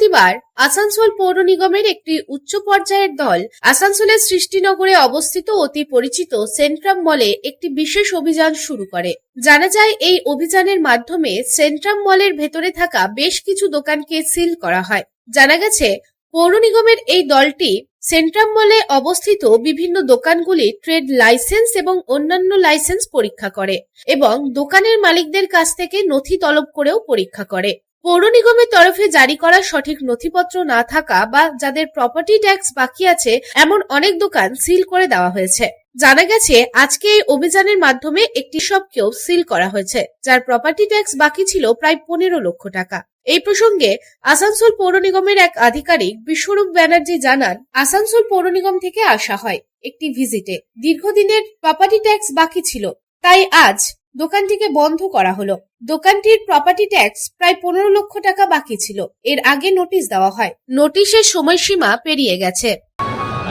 বৃহস্পতিবার আসানসোল পৌর নিগমের একটি উচ্চ পর্যায়ের দল আসানসোলের সৃষ্টিনগরে অবস্থিত অতি পরিচিত সেন্ট্রাম মলে একটি বিশেষ অভিযান শুরু করে। জানা যায়, এই অভিযানের মাধ্যমে সেন্ট্রাম মলের ভেতরে থাকা বেশ কিছু দোকানকে সিল করা হয়। জানা গেছে, পৌর নিগমের এই দলটি সেন্ট্রাম মলে অবস্থিত বিভিন্ন দোকানগুলির ট্রেড লাইসেন্স এবং অন্যান্য লাইসেন্স পরীক্ষা করে এবং দোকানের মালিকদের কাছ থেকে নথি তলব করেও পরীক্ষা করে। পৌর নিগমের তরফে জারি করা সঠিক নথিপত্র না থাকা বা যাদের প্রপার্টি ট্যাক্স বাকি আছে এমন অনেক দোকান সিল করে দেওয়া হয়েছে। জানা গেছে, আজকে এই অভিযানের মাধ্যমে একটি শপকেও সিল করা হয়েছে, যার প্রপার্টি ট্যাক্স বাকি ছিল প্রায় 15 লক্ষ টাকা। এই প্রসঙ্গে আসানসোল পৌর নিগমের এক আধিকারিক বিশ্বরূপ ব্যানার্জি জানান, আসানসোল পৌর নিগম থেকে আসা হয় একটি ভিজিটে। দীর্ঘদিনের প্রপার্টি ট্যাক্স বাকি ছিল, তাই আজ দোকানটিকে বন্ধ করা হলো। দোকানটির প্রপার্টি ট্যাক্স প্রায় 15 লক্ষ টাকা বাকি ছিল। এর আগে নোটিশ দেওয়া হয়, নোটিশের সময়সীমা পেরিয়ে গেছে।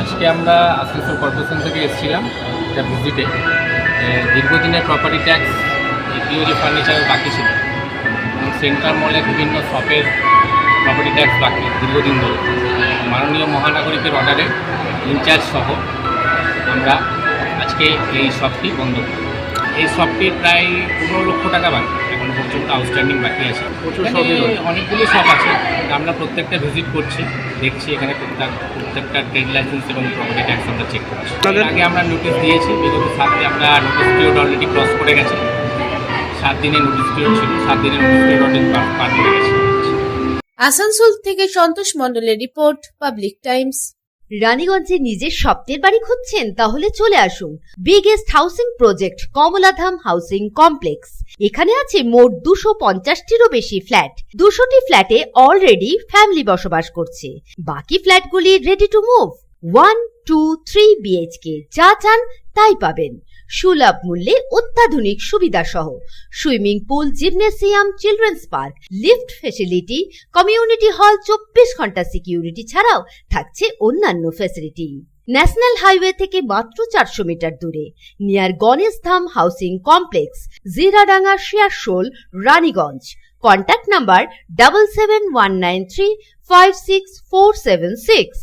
আজকে আমরা আসানসোল কর্পোরেশন থেকে এসেছিলাম একটা ভিজিটে। দীর্ঘদিনের প্রপার্টি ট্যাক্স পিওরি ফার্নিচারের বাকি ছিল। সেন্ট্রাল মলে বিভিন্ন শপের প্রপার্টি ট্যাক্স বাকি দীর্ঘদিন ধরে। মাননীয় মহানাগরিকের অর্ডারে ইনচার্জ সহ আমরা আজকে এই শপটি বন্ধ করি। এই শপটির প্রায় 15 লক্ষ টাকা বাকি, এখনো পর্যন্ত আউটস্ট্যান্ডিং বাকি আছে। অনেকগুলো শপ আছে, আমরা প্রত্যেকটা ভিজিট করছি, দেখছি এখানে প্রত্যেকটা ট্রেড লাইসেন্স এবং প্রপার্টি ট্যাক্স আমরা চেক করছি। এর আগে আমরা নোটিশ দিয়েছি, বিগত 7 দিনে আমরা নোটিশ পিরিয়ড অলরেডি ক্রস করে গেছে। 7 দিনের নোটিশ পিরিয়ড ছিল, 7 দিনের নোটিশ পিরিয়ড অলরেডি পার করে গেছে। আসানসোল থেকে সন্তোষ মণ্ডলের রিপোর্ট, পাবলিক টাইমস। রানীগঞ্জে নিজের স্বপ্নের বাড়ি খুঁজছেন? তাহলে চলে আসুন biggest housing project Kamaladham housing complex. এখানে আছে মোট 250টিরও বেশি ফ্ল্যাট। 200টি ফ্ল্যাটে অলরেডি ফ্যামিলি বসবাস করছে, বাকি ফ্ল্যাটগুলি রেডি টু মুভ। 1, 2, 3 BHK যা চান তাই পাবেন, সুলভ মূল্যে অত্যাধুনিক সুবিধা সহ। Swimming pool, gymnasium, children's park, lift facility, community hall, 24 ঘন্টা সিকিউরিটি ছাড়াও থাকছে অন্যান্য ফেসিলিটি। ন্যাশনাল হাইওয়ে থেকে মাত্র 400 মিটার দূরে, near Ganesh Dham housing complex, Jiradanga, Shiarshol, Raniganj. Contact number 7719356476।